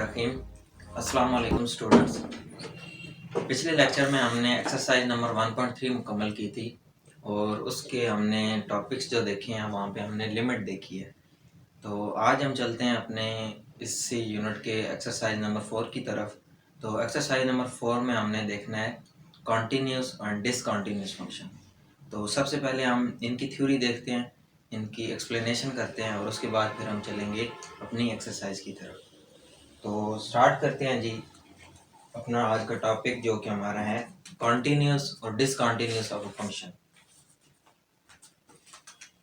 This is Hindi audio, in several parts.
बिस्मिल्लाहिर्रहमानिर्रहीम। अस्सलाम वालेकुम स्टूडेंट्स। पिछले लेक्चर में हमने एक्सरसाइज नंबर 1.3 मुकम्मल की थी और उसके हमने टॉपिक्स जो देखे हैं वहाँ पे हमने लिमिट देखी है। तो आज हम चलते हैं अपने इसी यूनिट के एक्सरसाइज नंबर 4 की तरफ। तो एक्सरसाइज नंबर 4 में हमने देखना है कॉन्टीन्यूस और डिसकॉन्टीन्यूस फंक्शन। तो सबसे पहले हम इनकी थ्योरी देखते हैं, इनकी एक्सप्लेनेशन करते हैं और उसके बाद फिर हम चलेंगे अपनी एक्सरसाइज की तरफ। तो स्टार्ट करते हैं जी अपना आज का टॉपिक जो कि हमारा है कॉन्टीन्यूस और डिसकॉन्टीन्यूस ऑफ अ फंक्शन।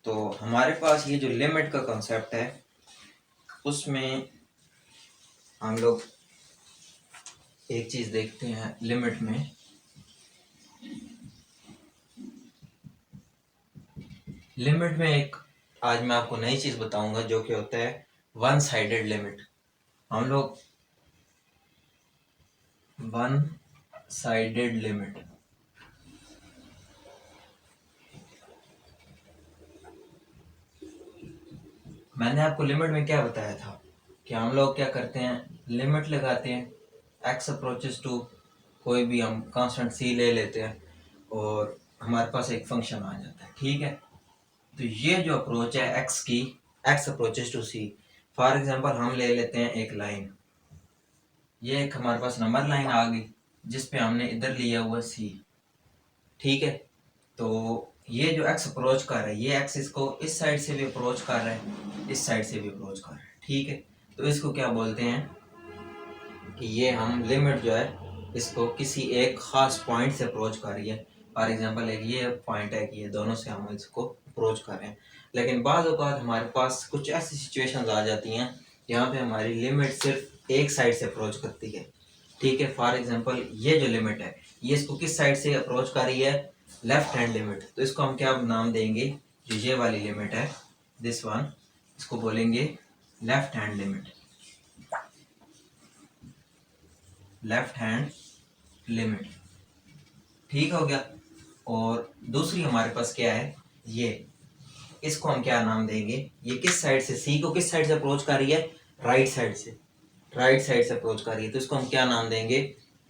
तो हमारे पास ये जो लिमिट का कॉन्सेप्ट है उसमें हम लोग एक चीज देखते हैं। लिमिट में एक आज मैं आपको नई चीज बताऊंगा जो कि होता है वन साइडेड लिमिट। हम लोग वन साइडेड लिमिट मैंने आपको लिमिट में क्या बताया था कि हम लोग क्या करते हैं, लिमिट लगाते हैं, एक्स अप्रोचेस टू कोई भी हम कांस्टेंट सी ले लेते हैं और हमारे पास एक फंक्शन आ जाता है। ठीक है, तो ये जो अप्रोच है एक्स की, x approaches to c, for example हम ले लेते हैं एक लाइन, ये एक हमारे पास नंबर लाइन आ गई जिस पे हमने इधर लिया हुआ सी। ठीक है, तो ये जो एक्स अप्रोच कर रहा है, ये एक्स इसको इस साइड से भी अप्रोच कर रहा है, इस साइड से भी अप्रोच कर रहा है। ठीक है, तो इसको क्या बोलते हैं कि ये हम लिमिट जो है इसको किसी एक खास पॉइंट से अप्रोच कर रही है। फॉर एग्जांपल एक ये पॉइंट है कि ये दोनों से हम इसको अप्रोच कर रहे हैं। लेकिन बाद औक़ात हमारे पास कुछ ऐसी सिचुएशंस आ जाती हैं जहाँ पे हमारी लिमिट सिर्फ एक साइड से अप्रोच करती है। ठीक है, फॉर एग्जांपल ये जो लिमिट है ये इसको किस साइड से अप्रोच कर रही है, लेफ्ट हैंड लिमिट। तो इसको हम क्या नाम देंगे, जो ये वाली लिमिट है दिस वन, इसको बोलेंगे left hand limit, left hand limit. ठीक हो गया। और दूसरी हमारे पास क्या है, ये इसको हम क्या नाम देंगे, ये किस साइड से, सी को किस साइड से अप्रोच कर रही है, राइट साइड से, राइट साइड से अप्रोच कर रही है। तो इसको हम क्या नाम देंगे,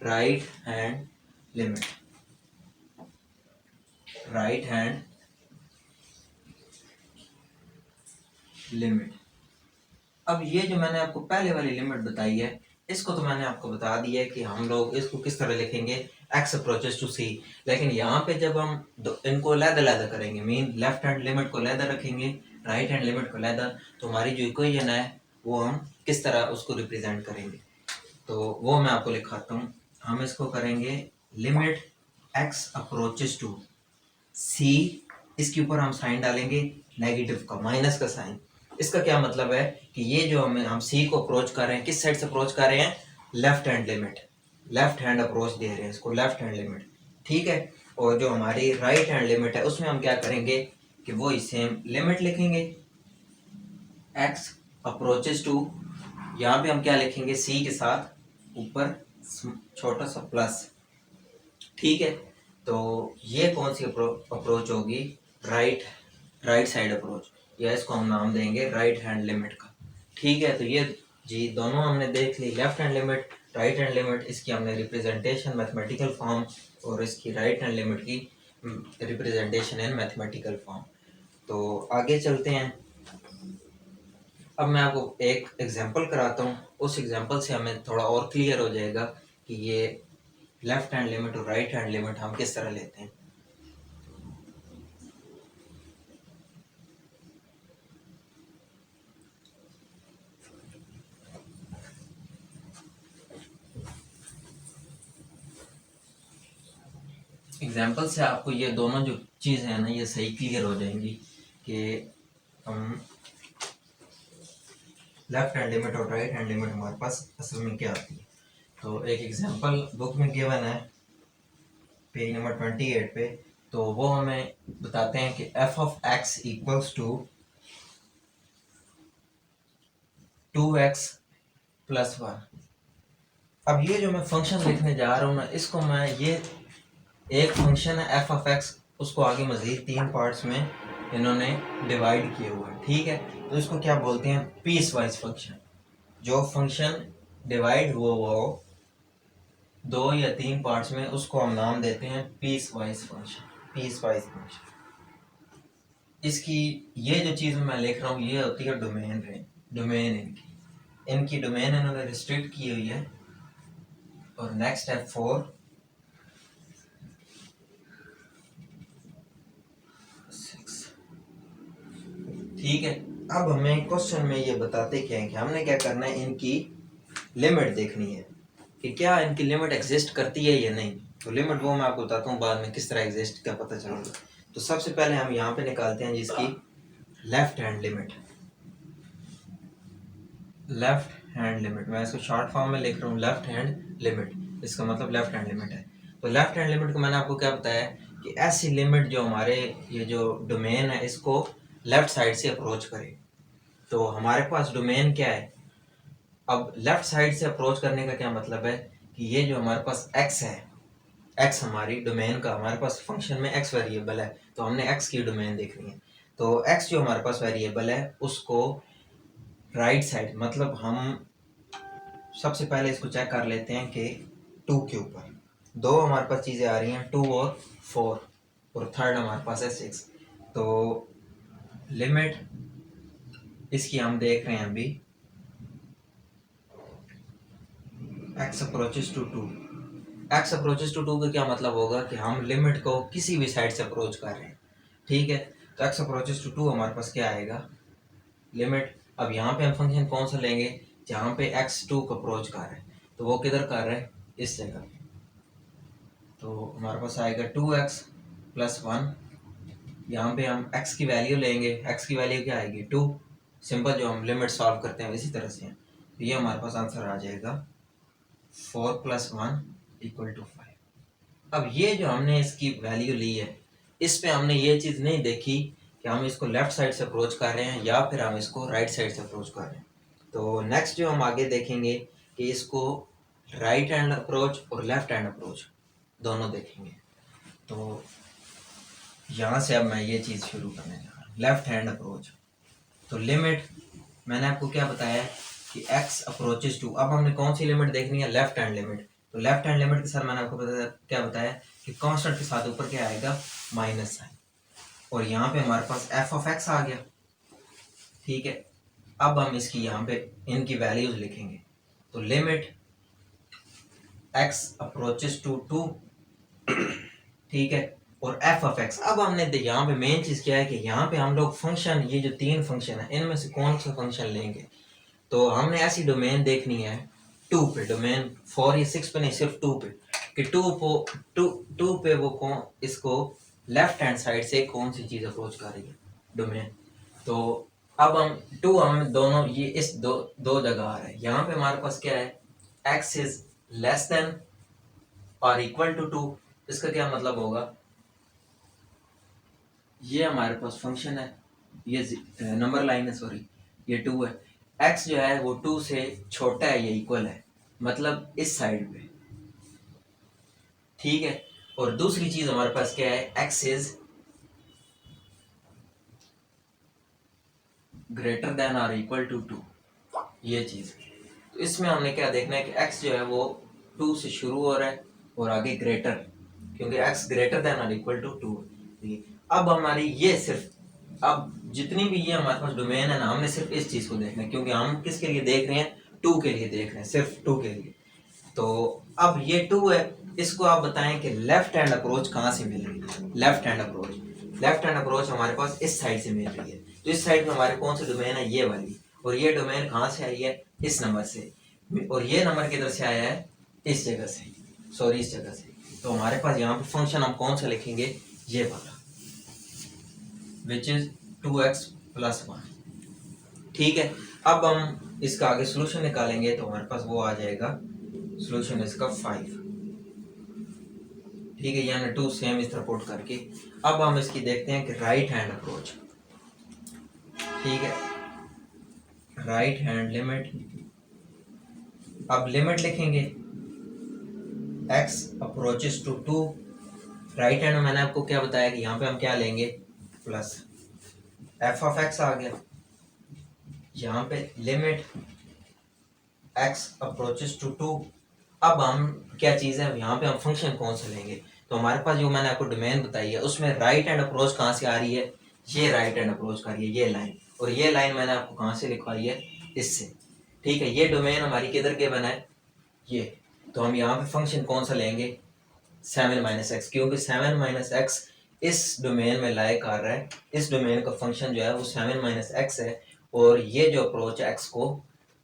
right hand limit, right hand limit. अब ये जो मैंने आपको पहले वाली लिमिट बताई है इसको तो मैंने आपको बता दिया है कि हम लोग इसको किस तरह लिखेंगे, एक्स अप्रोचेस टू सी। लेकिन यहाँ पे जब हम इनको लहदा करेंगे, मीन लेफ्ट हैंड लिमिट को लहदा रखेंगे, राइट हैंड लिमिट को लहदा, तो हमारी जो इक्वेशन है वो हम किस तरह उसको रिप्रेजेंट करेंगे, तो वो मैं आपको लिखाता हूँ। हम इसको करेंगे लिमिट एक्स अप्रोचेस टू सी, इसके ऊपर हम साइन डालेंगे नेगेटिव का, माइनस का साइन। इसका क्या मतलब है कि ये जो हम सी को अप्रोच कर रहे हैं, किस साइड से अप्रोच कर रहे हैं, left hand limit, left hand approach दे रहे हैं इसको, लेफ्ट हैंड लिमिट। ठीक है, और जो हमारी राइट हैंड लिमिट है उसमें हम क्या करेंगे कि वो सेम लिमिट लिखेंगे, एक्स अप्रोचेस टू, यहाँ पे हम क्या लिखेंगे, सी के साथ ऊपर छोटा सा प्लस। ठीक है, तो ये कौन सी अप्रोच होगी, राइट साइड अप्रोच, या इसको हम नाम देंगे राइट हैंड लिमिट का। ठीक है, तो ये जी दोनों हमने देख ली, left hand limit, right hand limit, इसकी हमने रिप्रेजेंटेशन मैथमेटिकल फॉर्म और इसकी राइट हैंड लिमिट की रिप्रेजेंटेशन इन मैथमेटिकल फॉर्म। तो आगे चलते हैं। अब मैं आपको एक एग्जांपल कराता हूँ, उस एग्जांपल से हमें थोड़ा और क्लियर हो जाएगा कि ये लेफ्ट हैंड लिमिट और राइट हैंड लिमिट हम किस तरह लेते हैं। एग्जाम्पल से आपको ये दोनों जो चीज़ है ना ये सही क्लियर हो जाएंगी कि हम लेफ्ट हैंड लिमिट और राइट हैंड लिमिट हमारे पास असल में क्या आती है। तो एक एग्जांपल बुक में गिवन है पेज नंबर 28 पे, तो वो हमें बताते हैं कि f of x equals to 2x plus 1। अब ये जो मैं फंक्शन लिखने जा रहा हूँ ना, इसको मैं, ये एक फंक्शन है एफ ऑफ एक्स, उसको आगे मजीद 3 पार्ट्स में इन्होंने डिवाइड किए हुए हैं। ठीक है, तो इसको क्या बोलते हैं, पीस वाइज फंक्शन। जो फंक्शन डिवाइड हुआ वो 2 या 3 पार्ट्स में, उसको हम नाम देते हैं पीस वाइज फंक्शन। इसकी ये जो चीज़ मैं लिख रहा हूँ ये होती है डोमेन रेंज, डोमेन इनकी डोमेन इन्होंने रिस्ट्रिक्ट की हुई है। और नेक्स्ट है 4 6। ठीक है, अब हमें क्वेश्चन में ये बताते क्या है कि हमने क्या करना है, इनकी लिमिट देखनी है कि क्या इनकी लिमिट एग्जिस्ट करती है या नहीं। तो लिमिट वो मैं आपको बताता हूँ बाद में किस तरह एग्जिस्ट क्या पता चलेगा। तो सबसे पहले हम यहाँ पे निकालते हैं जिसकी left hand limit. Left hand limit मैं इसको शॉर्ट फॉर्म में लिख रहा हूँ, लेफ्ट हैंड लिमिट, इसका मतलब लेफ्ट हैंड लिमिट है। तो लेफ्ट हैंड लिमिट को मैंने आपको क्या बताया कि ऐसी लिमिट जो हमारे ये जो डोमेन है इसको लेफ्ट साइड से अप्रोच करे। तो हमारे पास डोमेन क्या है, अब लेफ्ट साइड से अप्रोच करने का क्या मतलब है कि ये जो हमारे पास x है, x हमारी डोमेन का, हमारे पास फंक्शन में x वेरिएबल है तो हमने x की डोमेन देखनी है। तो x जो हमारे पास वेरिएबल है उसको राइट साइड, मतलब हम सबसे पहले इसको चेक कर लेते हैं कि 2 के ऊपर दो हमारे पास चीज़ें आ रही हैं 2 और 4, और थर्ड हमारे पास है 6। तो लिमिट इसकी हम देख रहे हैं अभी x approaches to 2। x approaches to 2 का क्या मतलब होगा कि हम लिमिट को किसी भी साइड से अप्रोच कर रहे हैं। ठीक है, तो x अप्रोचेस टू 2 हमारे पास क्या आएगा, लिमिट। अब यहाँ पे हम फंक्शन कौन सा लेंगे जहाँ पे x 2 को अप्रोच कर रहा है, तो वो किधर कर रहा है, इस जगह पे। तो हमारे पास आएगा 2x प्लस 1। यहाँ पे हम x की वैल्यू लेंगे, x की वैल्यू क्या आएगी 2, सिंपल जो हम लिमिट सॉल्व करते हैं इसी तरह से हैं। तो ये हमारे पास आंसर आ जाएगा 4 प्लस 1 इक्वल टू 5। अब ये जो हमने इसकी वैल्यू ली है, इस पे हमने ये चीज़ नहीं देखी कि हम इसको लेफ्ट साइड से अप्रोच कर रहे हैं या फिर हम इसको राइट साइड से अप्रोच कर रहे हैं। तो नेक्स्ट जो हम आगे देखेंगे कि इसको राइट हैंड अप्रोच और लेफ्ट हैंड अप्रोच दोनों देखेंगे। तो यहाँ से अब मैं ये चीज़ शुरू करने जा रहा हूँ, लेफ्ट हैंड अप्रोच। तो लिमिट मैंने आपको क्या बताया कि x अप्रोचेस टू, अब हमने कौन सी लिमिट देखनी है, लेफ्ट हैंड लिमिट। तो लेफ्ट हैंड लिमिट के साथ मैंने आपको क्या बताया कि कांस्टेंट के साथ ऊपर क्या आएगा, माइनस साइन, और यहाँ पे हमारे पास f ऑफ x आ गया। ठीक है, अब हम इसकी यहाँ पे इनकी वैल्यूज लिखेंगे। तो लिमिट x अप्रोचेस टू 2, ठीक है, और f ऑफ x। अब हमने यहाँ पे मेन चीज़ क्या है कि यहाँ पे हम लोग फंक्शन, ये जो 3 फंक्शन है इनमें से कौन सा फंक्शन लेंगे। तो हमने ऐसी डोमेन देखनी है 2 पे, डोमेन 4 या 6 पे नहीं, सिर्फ 2 पे, कि 2 पे वो कौन इसको लेफ्ट हैंड साइड से कौन सी चीज़ अप्रोच कर रही है, डोमेन। तो अब हम 2, हम दोनों ये इस दो जगह आ रहे हैं। यहाँ पे हमारे पास क्या है, x इज लेस देन और इक्वल टू 2। इसका क्या मतलब होगा, ये हमारे पास फंक्शन है, ये नंबर लाइन है, सॉरी ये 2 है, x जो है वो 2 से छोटा है या इक्वल है, मतलब इस साइड पे। ठीक है, और दूसरी चीज हमारे पास क्या है, x इज ग्रेटर देन और इक्वल टू 2, ये चीज। तो इसमें हमने क्या देखना है कि x जो है वो 2 से शुरू हो रहा है और आगे ग्रेटर, क्योंकि x ग्रेटर देन और इक्वल टू 2। अब हमारी ये सिर्फ, अब जितनी भी ये हमारे पास डोमेन है ना, हमने सिर्फ इस चीज को देखना है, क्योंकि हम किसके लिए देख रहे हैं, 2 के लिए देख रहे हैं, सिर्फ 2 के लिए। तो अब ये 2 है, इसको आप बताएं कि लेफ्ट हैंड अप्रोच कहाँ से मिल रही है। लेफ्ट हैंड अप्रोच हमारे पास इस साइड से मिल रही है। तो इस साइड में हमारे कौन सी डोमेन है, ये वाली, और ये डोमेन कहाँ से आई है, इस नंबर से, और ये नंबर किधर से आया है, इस जगह से, सॉरी इस जगह से। तो हमारे पास यहाँ पे फंक्शन हम कौन सा लिखेंगे, ये वाला, विच इज 2x प्लस 1। ठीक है, अब हम इसका आगे सोल्यूशन निकालेंगे तो हमारे पास वो आ जाएगा, सोल्यूशन इसका 5। ठीक है, यानी 2 सेम इस तरह पुट करके। अब हम इसकी देखते हैं कि राइट हैंड अप्रोच। ठीक है, राइट हैंड लिमिट, अब लिमिट लिखेंगे x approaches to 2, right hand में मैंने आपको क्या बताया कि यहाँ पे हम क्या लेंगे, प्लस f ऑफ x आ गया। यहाँ पे लिमिट x अप्रोचेस टू 2। अब हम क्या चीज़ है, यहाँ पे हम फंक्शन कौन सा लेंगे, तो हमारे पास जो मैंने आपको डोमेन बताई है उसमें राइट हैंड अप्रोच कहाँ से आ रही है, ये राइट हैंड अप्रोच कर रही है ये लाइन, और ये लाइन मैंने आपको कहाँ से लिखवाई है, इससे। ठीक है, ये डोमेन हमारी किधर के बना है, ये। तो हम यहाँ पे फंक्शन कौन सा लेंगे, 7 - x, क्योंकि 7 - x इस डोमेन में लाई कर रहा है, इस डोमेन का फंक्शन जो है वो 7 - x है, और ये जो अप्रोच है x को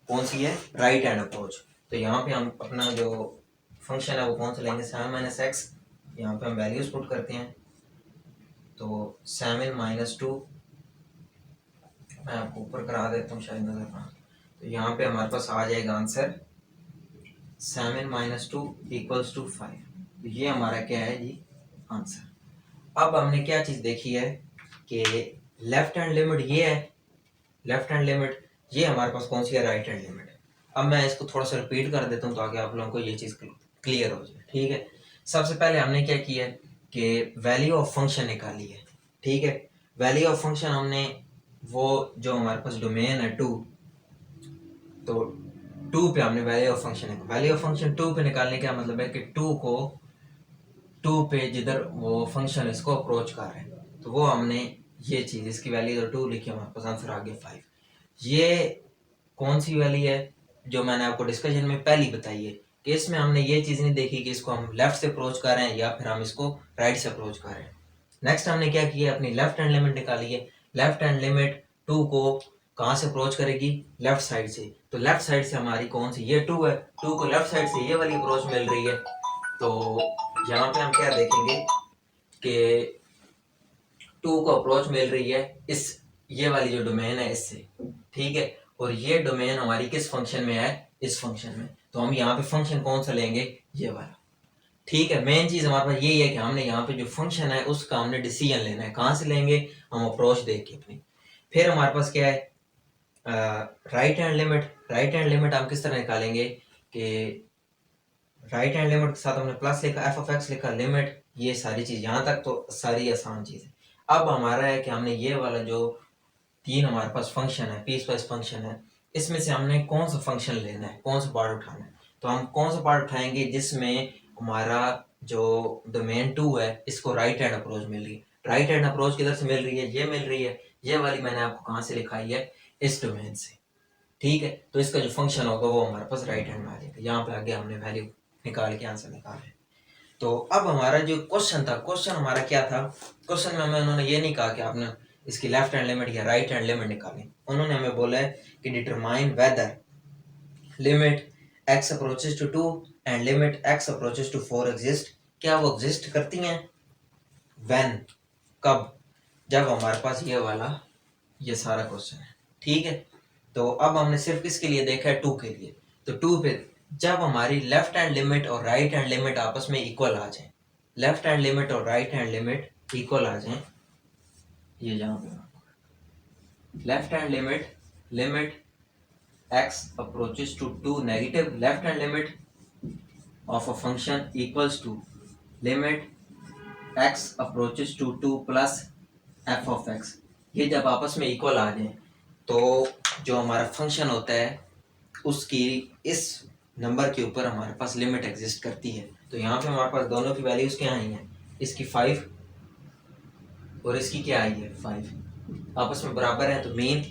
कौन सी है, राइट हैंड अप्रोच। तो यहाँ पे हम अपना जो फंक्शन है वो कौन सा लेंगे, 7 - x। यहाँ पे हम वैल्यूज पुट करते हैं, तो 7 - 2, मैं आपको ऊपर करा देता हूँ शायद नजर ना, तो यहाँ पे हमारे पास आ जाएगा आंसर 7 - 2 = 5। तो ये हमारा क्या है जी, आंसर। अब हमने क्या चीज़ देखी है कि लेफ्ट हैंड लिमिट ये है, लेफ्ट हैंड लिमिट ये हमारे पास कौन सी है, राइट हैंड लिमिट। अब मैं इसको थोड़ा सा रिपीट कर देता हूँ ताकि आप लोगों को ये चीज़ क्लियर हो जाए। ठीक है, सबसे पहले हमने क्या किया है कि वैल्यू ऑफ फंक्शन निकाली है। ठीक है, वैल्यू ऑफ फंक्शन हमने वो जो हमारे पास डोमेन है 2, तो 2 पे हमने वैल्यू ऑफ फंक्शन है, वैल्यू ऑफ फंक्शन 2 पे निकालने का मतलब है कि 2 पे जिधर वो फंक्शन इसको अप्रोच कर रहे हैं, तो वो हमने ये चीज़ इसकी वैल्यू तो 2 लिखी, हमारे पास आंसर आ गया 5। ये कौन सी वैल्यू है जो मैंने आपको डिस्कशन में पहली बताई है कि इसमें हमने ये चीज़ नहीं देखी कि इसको हम लेफ्ट से अप्रोच कर रहे हैं या फिर हम इसको राइट से अप्रोच कर रहे हैं। नेक्स्ट हमने क्या किया, अपनी लेफ्ट हैंड लिमिट निकाली है। लेफ्ट हैंड लिमिट 2 को कहाँ से अप्रोच करेगी, लेफ्ट साइड से। तो लेफ्ट साइड से हमारी कौन सी, ये 2 है, 2 को लेफ्ट साइड से ये वाली अप्रोच मिल रही है। तो यहाँ पे हम क्या देखेंगे कि 2 को अप्रोच मिल रही है इस ये वाली जो डोमेन है इससे। ठीक है, और ये डोमेन हमारी किस फंक्शन में है, इस फंक्शन में। तो हम यहाँ पे फंक्शन कौन सा लेंगे, ये वाला। ठीक है, मेन चीज हमारे पास यही है कि हमने यहाँ पे जो फंक्शन है उसका हमने डिसीजन लेना है, कहाँ से लेंगे, हम अप्रोच देख के अपनी। फिर हमारे पास क्या है, right hand limit. Right hand limit हम किस तरह निकालेंगे कि राइट हैंड लिमिट के साथ हमने प्लस लिखा, एफ ऑफ एक्स लिखा, लिमिट, ये सारी चीज यहाँ तक तो सारी आसान चीज है। अब हमारा है कि हमने ये वाला जो 3 हमारे पास फंक्शन है, पीस वाइज फंक्शन है, इसमें से हमने कौन सा फंक्शन लेना है, कौन सा पार्ट उठाना है। तो हम कौन सा पार्ट उठाएंगे जिसमें हमारा जो डोमेन 2 है इसको राइट हैंड अप्रोच मिल रही है। राइट हैंड अप्रोच किधर से मिल रही है, ये मिल रही है, ये वाली मैंने आपको कहाँ से लिखाई है, इस डोमेन से। ठीक है, तो इसका जो फंक्शन होगा वो हमारे पास राइट हैंड में आ जाएगा। यहाँ पे आगे हमने वैल्यू निकाल के आंसर निकाले। तो अब हमारा जो क्वेश्चन था, क्वेश्चन हमारा क्या था, क्वेश्चन में हमें उन्होंने ये नहीं कहा कि आपने इसकी लेफ्ट हैंड लिमिट या राइट हैंड लिमिट निकालें। उन्होंने हमें बोला है कि determine whether limit x approaches to 2 and limit x approaches to 4 exist, क्या वो एग्जिस्ट करती हैं, व्हेन, कब, जब हमारे पास ये वाला ये सारा क्वेश्चन है। ठीक है, तो अब हमने सिर्फ किसके लिए देखा है, 2 के लिए। तो 2 पे जब हमारी लेफ्ट हैंड लिमिट और राइट हैंड लिमिट आपस में इक्वल आ जाए, लेफ्ट हैंड लिमिट और राइट हैंड लिमिट इक्वल आ जाए, ये जहाँ पे left hand limit, limit x approaches to 2 negative left hand limit of a function equals to limit x approaches to 2 plus f of x, ये जब आपस में इक्वल आ जाए तो जो हमारा फंक्शन होता है उसकी इस नंबर के ऊपर हमारे पास लिमिट एग्जिस्ट करती है। तो यहाँ पे हमारे पास दोनों की वैल्यूज क्या आई हैं, इसकी 5 और इसकी क्या आई है 5, आपस में बराबर है, तो मेन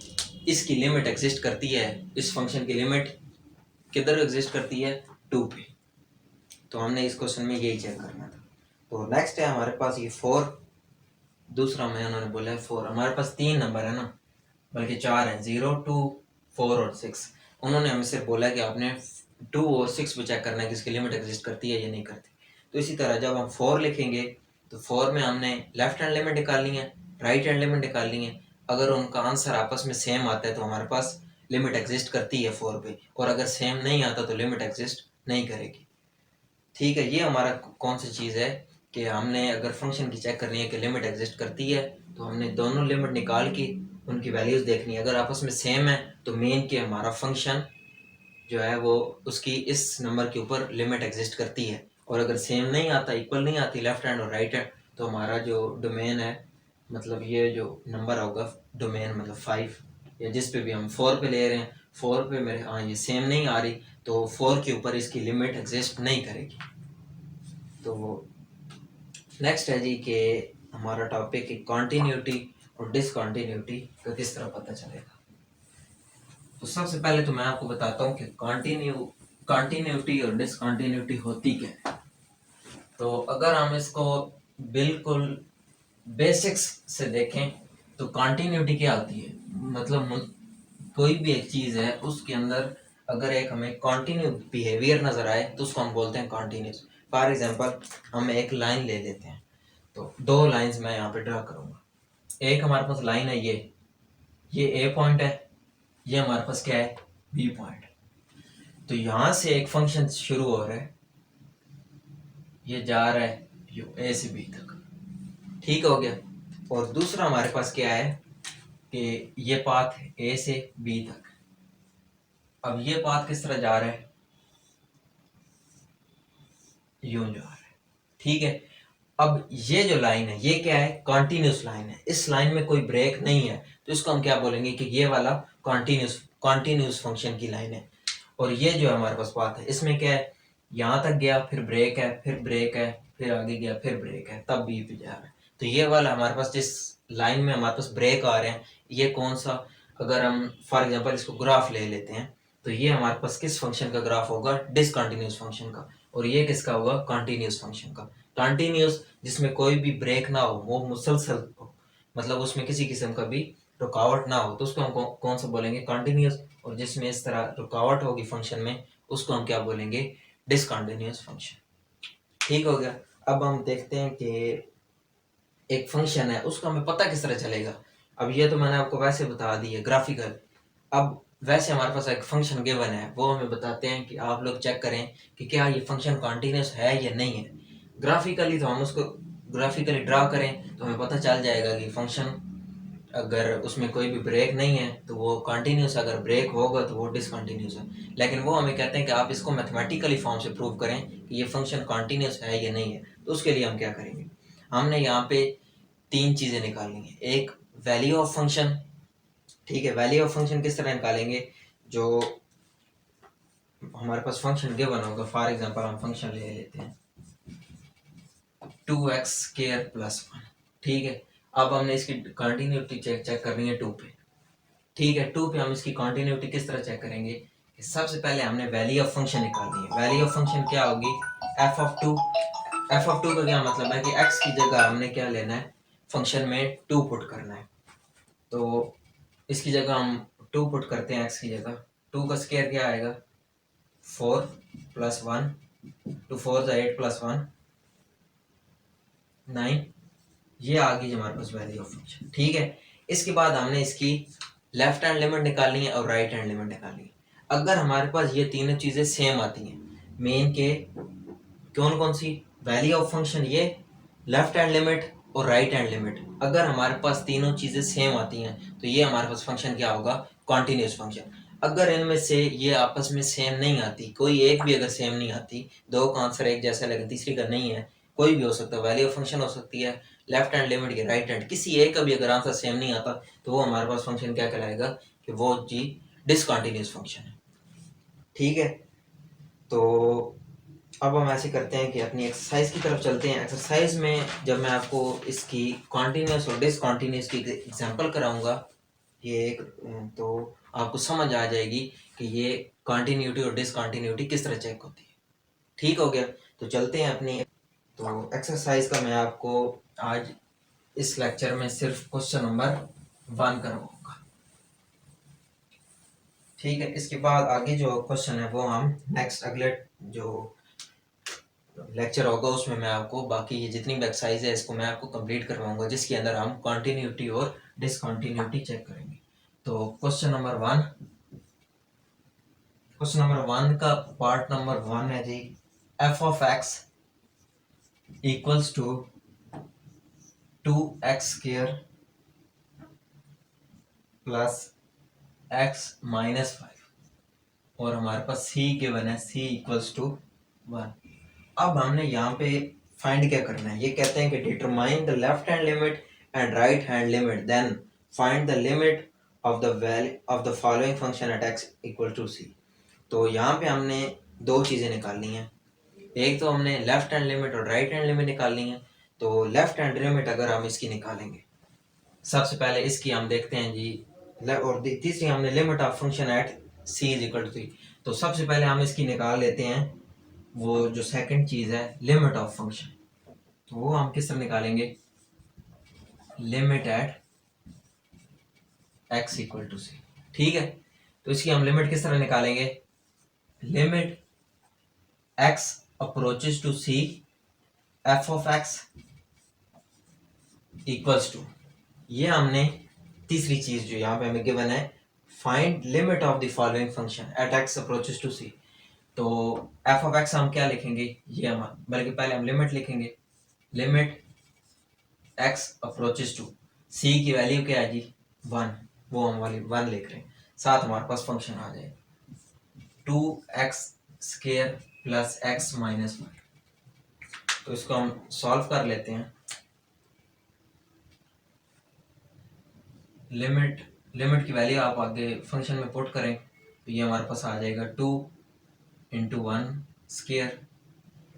इसकी लिमिट एग्जिस्ट करती है, इस फंक्शन की लिमिट किधर एग्जिस्ट करती है, 2 पे। तो हमने इस क्वेश्चन में यही चेक करना था। तो नेक्स्ट है हमारे पास ये 4, दूसरा में उन्होंने बोला है 4। हमारे पास 3 नंबर है ना, बल्कि 4 है, 0, 2, 4 और 6। उन्होंने हमें सिर्फ बोला कि आपने 2 और 6 पे चेक करना है कि इसकी लिमिट एग्जिस्ट करती है या नहीं करती। तो इसी तरह जब हम 4 लिखेंगे तो 4 में हमने लेफ्ट हैंड लिमिट निकालनी है, राइट हैंड लिमिट निकालनी है। अगर उनका आंसर आपस में सेम आता है तो हमारे पास लिमिट एग्जिस्ट करती है 4 पे, और अगर सेम नहीं आता तो लिमिट एग्जिस्ट नहीं करेगी। ठीक है, ये हमारा कौन सी चीज़ है कि हमने अगर फंक्शन की चेक करनी है कि लिमिट एग्जिस्ट करती है तो हमने दोनों लिमिट निकाल के उनकी वैल्यूज़ देखनी है। अगर आपस में सेम है तो मेन के हमारा फंक्शन जो है वो उसकी इस नंबर के ऊपर लिमिट एग्जिस्ट करती है, और अगर सेम नहीं आता, इक्वल नहीं आती लेफ्ट हैंड और राइट हैंड, तो हमारा जो डोमेन है, मतलब ये जो नंबर होगा डोमेन मतलब 5, या जिस पे भी हम 4 पे ले रहे हैं, 4 पे मेरे ये सेम नहीं आ रही, तो 4 के ऊपर इसकी लिमिट एग्जिस्ट नहीं करेगी। तो नेक्स्ट है जी कि हमारा टॉपिक है कॉन्टिन्यूटी और डिसकॉन्टिन्यूटी का किस तरह पता चलेगा। तो सबसे पहले तो मैं आपको बताता हूँ कि कॉन्टिन्यूटी और डिसकॉन्टिन्यूटी होती क्या है। तो अगर हम इसको बिल्कुल बेसिक्स से देखें तो कॉन्टिन्यूटी क्या होती है, मतलब कोई भी एक चीज़ है उसके अंदर अगर एक हमें कॉन्टिन्यू बिहेवियर नज़र आए तो उसको हम बोलते हैं कॉन्टिन्यूस। फॉर एग्जांपल हम एक लाइन ले लेते हैं, तो दो लाइंस मैं यहाँ पे ड्रा करूँगा। एक हमारे पास लाइन है, ये ए पॉइंट है, ये हमारे पास क्या है, बी पॉइंट। तो यहाँ से एक फंक्शन शुरू हो रहा है, ये जा रहा है यू ए से बी तक, ठीक हो गया। और दूसरा हमारे पास क्या है कि ये पाथ है ए से बी तक। अब ये पाथ किस तरह जा रहा है, यूं जा रहा है, ठीक है। अब ये जो लाइन है ये क्या है, कॉन्टिन्यूस लाइन है, इस लाइन में कोई ब्रेक नहीं है, तो इसको हम क्या बोलेंगे कि ये वाला कॉन्टिन्यूस फंक्शन की लाइन है। और ये जो हमारे पास पाथ है इसमें क्या है, यहाँ तक गया, फिर ब्रेक है, फिर ब्रेक है, फिर आगे गया, फिर ब्रेक है, तब बी पे जा रहा है। तो ये वाला हमारे पास जिस लाइन में हमारे पास ब्रेक आ रहे हैं, ये कौन सा, अगर हम फॉर एग्जांपल इसको ग्राफ ले लेते हैं, तो ये हमारे पास किस फंक्शन का ग्राफ होगा, डिसकंटिन्यूस फंक्शन का। और ये किसका होगा, कॉन्टिन्यूस फंक्शन का। कॉन्टिन्यूस जिसमें कोई भी ब्रेक ना हो, वो मुसलसल हो, मतलब उसमें किसी किस्म का भी रुकावट ना हो, तो उसको हम कौन सा बोलेंगे, कॉन्टिन्यूस। और जिसमें इस तरह रुकावट होगी फंक्शन में, उसको हम क्या बोलेंगे, डिसकंटिन्यूस फंक्शन, ठीक हो गया। अब हम देखते हैं कि एक फंक्शन है उसको हमें पता किस तरह चलेगा। अब ये तो मैंने आपको वैसे बता दी है ग्राफिकल। अब वैसे हमारे पास एक फंक्शन गिवन है, वो हमें बताते हैं कि आप लोग चेक करें कि क्या ये फंक्शन कॉन्टिन्यूस है या नहीं है। ग्राफिकली तो हम उसको ग्राफिकली ड्रा करें तो हमें पता चल जाएगा कि फंक्शन अगर उसमें कोई भी ब्रेक नहीं है तो वो कंटिन्यूस, अगर ब्रेक होगा तो वो डिसकंटिन्यूस है। लेकिन वो हमें कहते हैं कि आप इसको मैथमेटिकली फॉर्म से प्रूव करें कि ये फंक्शन कंटिन्यूस है या नहीं है। तो उसके लिए हम क्या करेंगे, हमने यहाँ पे तीन चीज़ें निकालनी है। एक वैल्यू ऑफ फंक्शन, ठीक है। वैल्यू ऑफ फंक्शन किस तरह निकालेंगे, जो हमारे पास फंक्शन गिवन होगा, फॉर एग्जांपल हम फंक्शन ले लेते हैं 2x² + 1, ठीक है। अब हमने इसकी कंटिन्यूटी चेक करनी है 2 पे, ठीक है। 2 पे हम इसकी कंटिन्यूटी किस तरह चेक करेंगे कि सबसे पहले हमने वैल्यू ऑफ फंक्शन निकालनी है। वैल्यू ऑफ फंक्शन क्या होगी, f(2). f(2) का क्या मतलब है कि x की जगह हमने क्या लेना है, फंक्शन में 2 पुट करना है। तो इसकी जगह हम 2 पुट करते हैं, x की जगह 2 का स्क्वायर क्या आएगा, 4 + 1, 2 4 8 + 1 9, ये आ गई हमारे पास वैल्यू ऑफ फंक्शन, ठीक है। इसके बाद हमने इसकी लेफ्ट हैंड लिमिट निकालनी है और राइट हैंड लिमिट निकालनी है। अगर हमारे पास ये तीनों चीज़ें सेम आती हैं, मेन के कौन कौन सी, वैल्यू ऑफ फंक्शन, ये लेफ्ट हैंड लिमिट और राइट हैंड लिमिट, अगर हमारे पास तीनों चीज़ें सेम आती हैं तो ये हमारे पास फंक्शन क्या होगा, कॉन्टिन्यूस फंक्शन। अगर इनमें से ये आपस में सेम नहीं आती, कोई एक भी अगर सेम नहीं आती, दो का आंसर एक जैसा लेकिन तीसरी का नहीं है, कोई भी हो सकता है, वैल्यू ऑफ फंक्शन हो सकती है, लेफ्ट हैंड लिमिट या राइट हैंड, किसी एक का भी अगर आंसर सेम नहीं आता तो वो हमारे पास फंक्शन क्या कहलाएगा, कि वो जी डिसकंटिन्यूस फंक्शन है, ठीक है। तो अब हम ऐसे करते हैं कि अपनी एक्सरसाइज की तरफ चलते हैं। एक्सरसाइज में जब मैं आपको इसकी कॉन्टिन्यूस और डिसकॉन्टिन्यूस की एग्जांपल कराऊंगा, ये एक, तो आपको समझ आ जाएगी कि ये कॉन्टिन्यूटी और डिसकॉन्टिन्यूटी किस तरह चेक होती है, ठीक हो गया। तो चलते हैं अपनी, तो एक्सरसाइज का मैं आपको आज इस लेक्चर में सिर्फ क्वेश्चन नंबर 1 करवाऊंगा, ठीक है। इसके बाद आगे जो क्वेश्चन है वो हम नेक्स्ट अगले जो लेक्चर होगा उसमें मैं आपको बाकी ये जितनी भी एक्सरसाइज है इसको मैं आपको कंप्लीट करवाऊंगा, जिसके अंदर हम कॉन्टिन्यूटी और डिसकॉन्टिन्यूटी चेक करेंगे। तो क्वेश्चन नंबर 1 का पार्ट नंबर 1 है जी, f(x) = 2x² + x - 5, और हमारे पास c गिवन है, c = 1। अब हमने यहाँ पे फाइंड क्या करना है, ये कहते हैं कि determine the left hand limit and right hand limit, then find the limit of the value of the following function at x equal to c. तो यहाँ पे हमने दो चीज़ें निकालनी हैं, एक तो हमने लेफ्ट हैंड लिमिट और राइट हैंड लिमिट निकालनी है। तो लेफ्ट हैंड लिमिट अगर हम इसकी निकालेंगे, सबसे पहले इसकी हम देखते हैं जी, और तीसरी हमने limit of function at c is equal to three. तो सबसे पहले हम इसकी निकाल लेते हैं, वो जो सेकंड चीज़ है लिमिट ऑफ फंक्शन, तो वो हम किस तरह निकालेंगे, limit at x equal to c. ठीक है, तो इसकी हम लिमिट किस तरह निकालेंगे, limit x approaches to c f of x equals to, ये हमने तीसरी चीज जो यहाँ पे हमें गिवन है, find limit of the following function at x approaches to c. तो एफ ऑफ एक्स हम क्या लिखेंगे, ये हम बल्कि पहले हम लिमिट लिखेंगे, लिमिट एक्स अप्रोचेस टू सी की वैल्यू क्या है जी 1, वो हम वाली 1 लिख रहे हैं, साथ हमारे पास फंक्शन आ जाए 2x square plus x minus 1। तो इसको हम सॉल्व कर लेते हैं, लिमिट की वैल्यू आप आगे फंक्शन में पुट करें तो ये हमारे पास आ जाएगा 2 into 1 square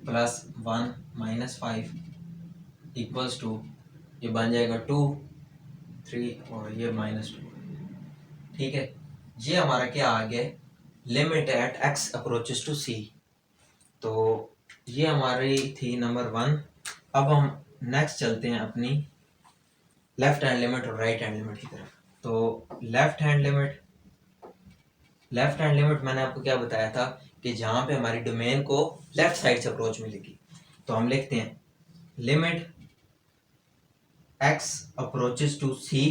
plus 1 minus 5 equals to, ये बन जाएगा 2 3 और ये -2। ठीक है, ये हमारा क्या आ गया, limit at x approaches to c. तो ये हमारी थी नंबर 1। अब हम नेक्स्ट चलते हैं अपनी लेफ्ट हैंड लिमिट और राइट हैंड लिमिट की तरफ। तो लेफ्ट हैंड लिमिट मैंने आपको क्या बताया था कि जहाँ पे हमारी डोमेन को लेफ्ट साइड से अप्रोच मिलेगी, तो हम लिखते हैं लिमिट एक्स अप्रोचेस टू सी।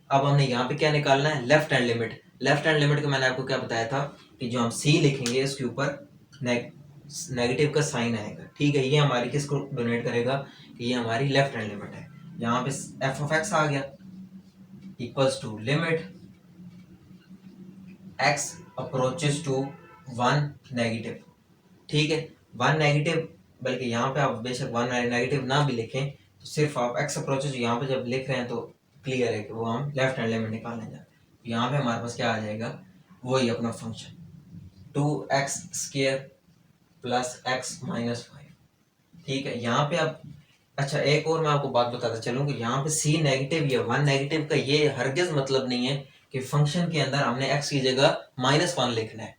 अब हमने यहाँ पे क्या निकालना है, left hand limit. Left hand limit का मैंने आपको क्या बताया था कि जो हम सी लिखेंगे उसके ऊपर नेगेटिव का साइन आएगा। ठीक है, ये हमारी किसको डोनेट करेगा कि ये हमारी लेफ्ट हैंड लिमिट है। यहाँ पे एफ ऑफ एक्स आ गया equals to limit x approaches to 1 negative. ठीक है, 1 नेगेटिव, बल्कि यहाँ पे आप बेशक 1 नेगेटिव ना भी लिखें, तो सिर्फ आप एक्स अप्रोचेस यहाँ पे जब लिख रहे हैं तो क्लियर है कि वो हम लेफ्ट हैंड लिमिट निकालने जा रहे हैं। यहाँ पे हमारे पास क्या आ जाएगा, वही अपना function 2x square plus x minus 5। ठीक है, यहाँ पे अब अच्छा एक और मैं आपको बात बताता चलूँ कि यहाँ पे सी नेगेटिव या 1 नेगेटिव का ये हरगिज मतलब नहीं है कि फंक्शन के अंदर हमने x की जगह -1 लिखना है।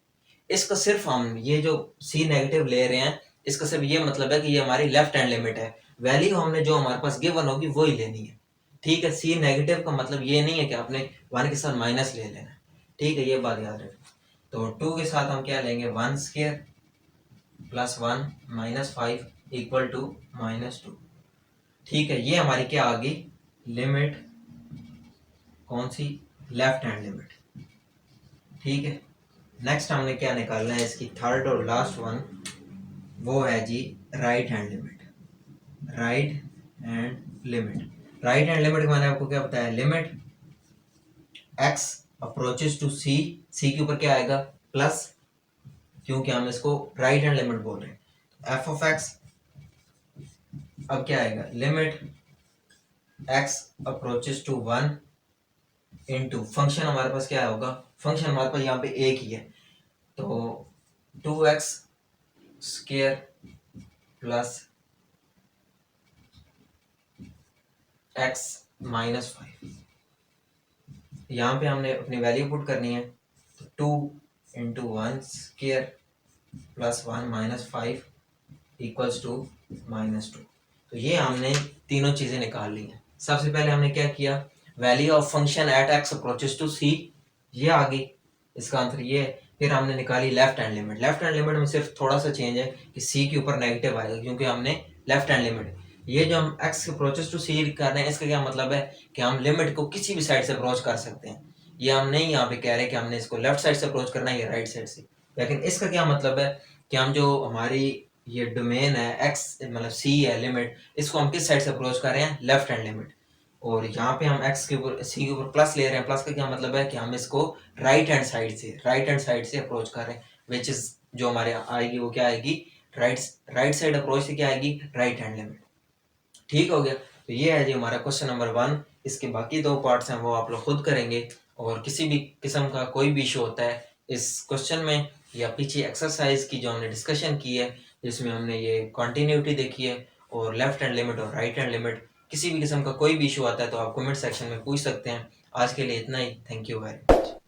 इसका सिर्फ हम ये जो सी नेगेटिव ले रहे हैं, इसका सिर्फ ये मतलब है कि ये हमारी लेफ्ट हैंड लिमिट है, वैल्यू हमने जो हमारे पास गिवन होगी वही लेनी है। ठीक है, सी नेगेटिव का मतलब ये नहीं है कि आपने 1 के साथ माइनस ले लेना। ठीक है, ये बात याद रखें। तो 2 के साथ हम क्या लेंगे, 1 square plus 1 minus 5 equal to -2। ठीक है, ये हमारी क्या आ गई, लिमिट कौन सी, लेफ्ट हैंड लिमिट। ठीक है, नेक्स्ट हमने क्या निकालना है, इसकी थर्ड और लास्ट वन, वो है जी right hand limit. Right hand limit मैंने आपको क्या बताया, limit x approaches to c, c के ऊपर क्या आएगा प्लस, क्योंकि हम इसको राइट हैंड लिमिट बोल रहे हैं। एफ ऑफ एक्स अब क्या आएगा, limit x approaches to 1 into function हमारे पास क्या होगा, फंक्शन हमारे पास यहाँ पे एक ही है, तो 2x square plus x minus 5। यहाँ पे हमने अपनी वैल्यू पुट करनी है, तो 2 into 1 square plus 1 minus 5 equals to -2। तो ये हमने तीनों चीज़ें निकाल ली हैं। सबसे पहले हमने क्या किया, value of function at x approaches to c, ये आ गई, इसका आंसर ये है। फिर हमने निकाली left hand limit. Left hand limit में सिर्फ थोड़ा सा चेंज है कि सी के ऊपर नेगेटिव आएगा, क्योंकि हमने लेफ्ट हैंड लिमिट, ये जो हम एक्स अप्रोचेस टू सी कर रहे हैं, इसका क्या मतलब है कि हम लिमिट को किसी भी साइड से अप्रोच कर सकते हैं। ये हम नहीं यहाँ पे कह रहे कि हमने इसको लेफ्ट साइड से अप्रोच करना है या राइट साइड से, लेकिन इसका क्या मतलब है कि हम जो हमारी ये डोमेन है एक्स मतलब सी है लिमिट, इसको हम किस साइड से अप्रोच कर रहे हैं, लेफ्ट हैंड लिमिट। और यहाँ पे हम एक्स के ऊपर सी के ऊपर प्लस ले रहे हैं, प्लस का क्या मतलब है कि हम इसको राइट हैंड साइड से अप्रोच कर रहे हैं, विच इज जो हमारे आएगी वो क्या आएगी, राइट साइड अप्रोच से क्या आएगी, राइट हैंड लिमिट। ठीक हो गया, तो ये है जी हमारा क्वेश्चन नंबर 1। इसके बाकी 2 पार्ट्स हैं वो आप लोग खुद करेंगे। और किसी भी किस्म का कोई भी इशू होता है इस क्वेश्चन में या पीछे एक्सरसाइज की जो हमने डिस्कशन की है, जिसमें हमने ये कंटिन्यूटी देखी है और लेफ्ट हैंड लिमिट और राइट हैंड लिमिट, किसी भी किस्म का कोई भी इशू आता है तो आप कमेंट सेक्शन में पूछ सकते हैं। आज के लिए इतना ही। Thank you very much.